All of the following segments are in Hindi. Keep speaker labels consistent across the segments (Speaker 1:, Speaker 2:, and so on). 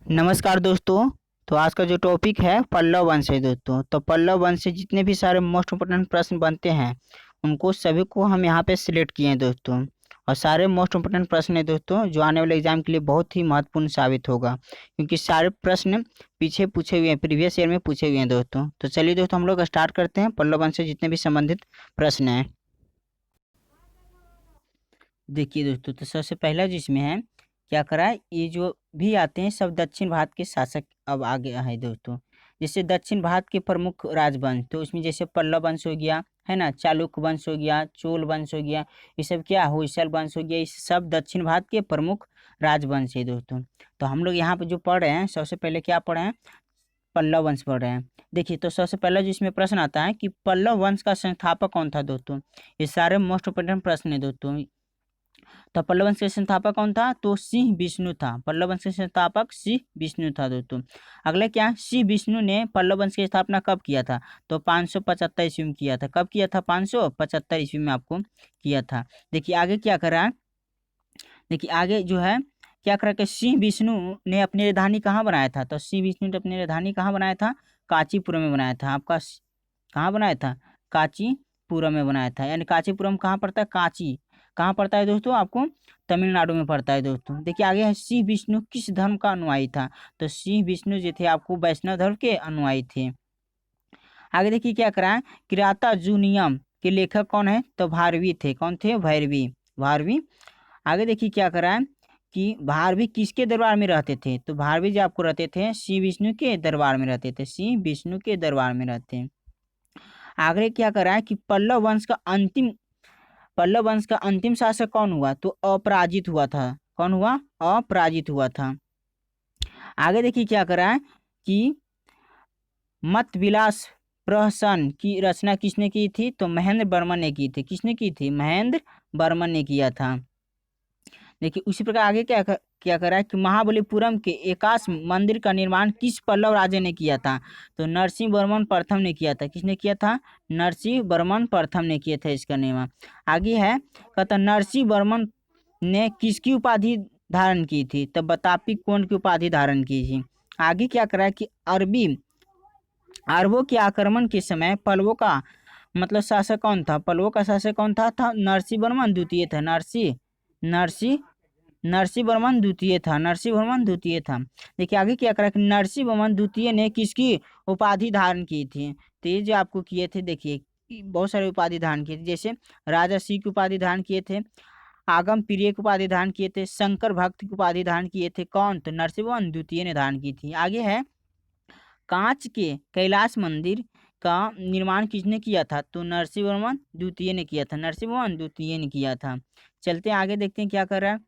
Speaker 1: नमस्कार दोस्तों। तो आज का जो टॉपिक है पल्लव वंश है दोस्तों। तो पल्लव वंश से जितने भी सारे मोस्ट इम्पोर्टेंट प्रश्न बनते हैं उनको सभी को हम यहाँ पे सिलेक्ट किए हैं दोस्तों। और सारे मोस्ट इम्पोर्टेंट प्रश्न है दोस्तों जो आने वाले एग्जाम के लिए बहुत ही महत्वपूर्ण साबित होगा, क्योंकि सारे प्रश्न पीछे पूछे हुए हैं, प्रीवियस ईयर में पूछे हुए हैं दोस्तों। तो चलिए दोस्तों हम लोग स्टार्ट करते हैं पल्लव वंश से जितने भी संबंधित प्रश्न हैं। देखिए दोस्तों, तो सबसे पहला जिसमें है क्या करा है, ये जो भी आते हैं सब दक्षिण भारत के शासक अब आगे है दोस्तों। जैसे दक्षिण भारत के प्रमुख राजवंश, तो उसमें जैसे पल्लव वंश हो गया, है ना, चालुक्य वंश हो गया, चोल वंश हो गया, ये सब क्या होयसल वंश हो गया, ये सब दक्षिण भारत के प्रमुख राजवंश है दोस्तों। तो हम लोग यहाँ पे जो पढ़ रहे हैं सबसे पहले क्या पढ़े हैं, पल्लव वंश पढ़ रहे हैं। देखिए, तो सबसे पहला जिसमें प्रश्न आता है कि पल्लव वंश का संस्थापक कौन था दोस्तों। ये सारे मोस्ट इंपोर्टेंट प्रश्न है दोस्तों। तो पल्लव वंश के संस्थापक कौन था, तो सिंह विष्णु था। पल्लव वंश के संस्थापक सिंह विष्णु था दोस्तों। अगला क्या, सिंह विष्णु ने पल्लव वंश की स्थापना कब किया था, तो 575 ईस्वी में किया था। कब किया था, 575 ईस्वी में आपको किया था। देखिए आगे क्या करा, देखिए आगे जो है क्या करा कि सिंह विष्णु ने अपनी राजधानी कहाँ बनाया था, तो सिंह विष्णु ने अपनी राजधानी कहाँ बनाया था, कांचीपुरम में बनाया था। आपका कहाँ बनाया था, कांचीपुरम में बनाया था। यानी कांचीपुरम कहाँ पड़ता है, कांची कहाँ पड़ता है दोस्तों, आपको तमिलनाडु में पड़ता है दोस्तों। देखिए आगे है सिंह विष्णु किस धर्म का अनुयायी था, तो सिंह विष्णु जो थे आपको वैष्णव धर्म के अनुयायी थे। आगे देखिए क्या करा, किराता जूनियम के लेखक कौन है, तो भारवी थे। कौन थे, भैरवी, भारवी। आगे देखिए क्या करा कि भारवी किसके दरबार में रहते थे, तो भारवी जो आपको रहते थे सिंह विष्णु के दरबार में रहते थे, सिंह विष्णु के दरबार में रहते हैं। आगे क्या करा कि पल्लव वंश का अंतिम शासक कौन हुआ, तो अपराजित हुआ था। कौन हुआ, अपराजित हुआ था। आगे देखिए क्या करा है कि मत विलास प्रहसन की रचना किसने की थी, तो महेंद्र वर्मन ने की थी। किसने की थी, महेंद्र वर्मन ने किया था। देखिए उसी प्रकार आगे क्या करा है कि महाबलीपुरम के एकाश मंदिर का निर्माण किस पल्लव राजे ने किया था, तो नरसिंह वर्मन प्रथम ने किया था। किसने किया था, नरसिंह वर्मन प्रथम ने किया था इसका निर्माण। आगे है कहता नरसिंह वर्मन ने किसकी उपाधि धारण की थी, तो बतापी कोंड की उपाधि धारण की थी। आगे क्या करा है कि अरबों के आक्रमण के समय पल्लवों का मतलब शासक कौन था, पल्लवों का शासक कौन था नरसिंह वर्मन द्वितीय था। नरसिंह नरसिंह वर्मन द्वितीय था, नरसिंह वर्मन द्वितीय था। देखिए आगे क्या करा कि नरसिंह वर्मन द्वितीय ने किसकी उपाधि धारण की थी, तो ये जो आपको किए थे, देखिए बहुत सारे उपाधि धारण किए थे। जैसे राजा सिंह की उपाधि धारण किए थे, आगम प्रिय की उपाधि धारण किए थे, शंकर भक्त की उपाधि धारण किए थे। कौन, तो नरसिंह वर्मन द्वितीय ने धारण की थी। आगे है कांच के कैलाश मंदिर का निर्माण किसने किया था, तो नरसिंह वर्मन द्वितीय ने किया था, नरसिंह वर्मन द्वितीय ने किया था। चलते हैं आगे, देखते हैं क्या कर रहा है।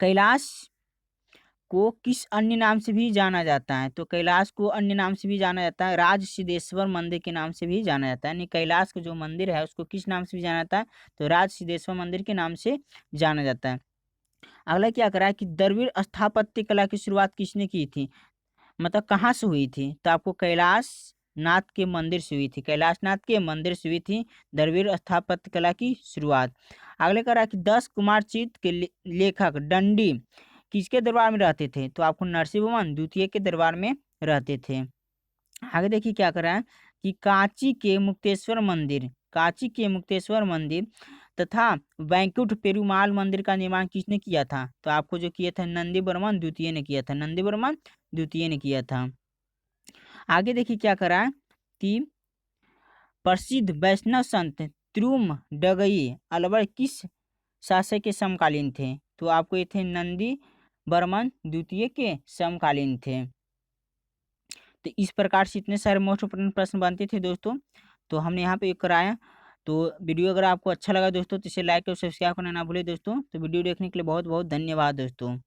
Speaker 1: कैलाश को किस अन्य नाम से भी जाना जाता है, तो कैलाश को अन्य नाम से भी जाना जाता है, राज सिद्धेश्वर मंदिर के नाम से भी जाना जाता है। यानी कैलाश का जो मंदिर है उसको किस नाम से भी जाना जाता है, तो राज सिद्धेश्वर मंदिर के नाम से जाना जाता है। अगला क्या करा है कि द्रविड़ स्थापत्य कला की शुरुआत किसने की थी, मतलब कहाँ से हुई थी, तो आपको कैलाश नाथ के मंदिर से हुई थी, कैलाश नाथ के मंदिर से हुई थी द्रविड़ स्थापत्य कला की शुरुआत। अगले करा कि 10 कुमार चित्त के लेखक दंडी किसके दरबार में रहते थे, तो आपको नरसिंह वर्मन द्वितीय के दरबार में रहते थे। आगे देखिए क्या करा है कि कांची के मुक्तेश्वर मंदिर तथा वैकुंठ पेरुमाल मंदिर का निर्माण किसने किया था, तो आपको जो किया था नंदी वर्मन द्वितीय ने किया था, नंदी वर्मन द्वितीय ने किया था। आगे देखिए क्या करा है कि प्रसिद्ध वैष्णव संत त्रुम डगई अलवर किस शासक के समकालीन थे, तो आपको ये थे नंदी वर्मन द्वितीय के समकालीन थे। तो इस प्रकार से इतने सारे मोस्ट इंपोर्टेंट प्रश्न बनते थे दोस्तों, तो हमने यहाँ पे कराया। तो वीडियो अगर आपको अच्छा लगा दोस्तों तो इसे लाइक और सब्सक्राइब करना ना भूले दोस्तों। तो वीडियो देखने के लिए बहुत बहुत धन्यवाद दोस्तों।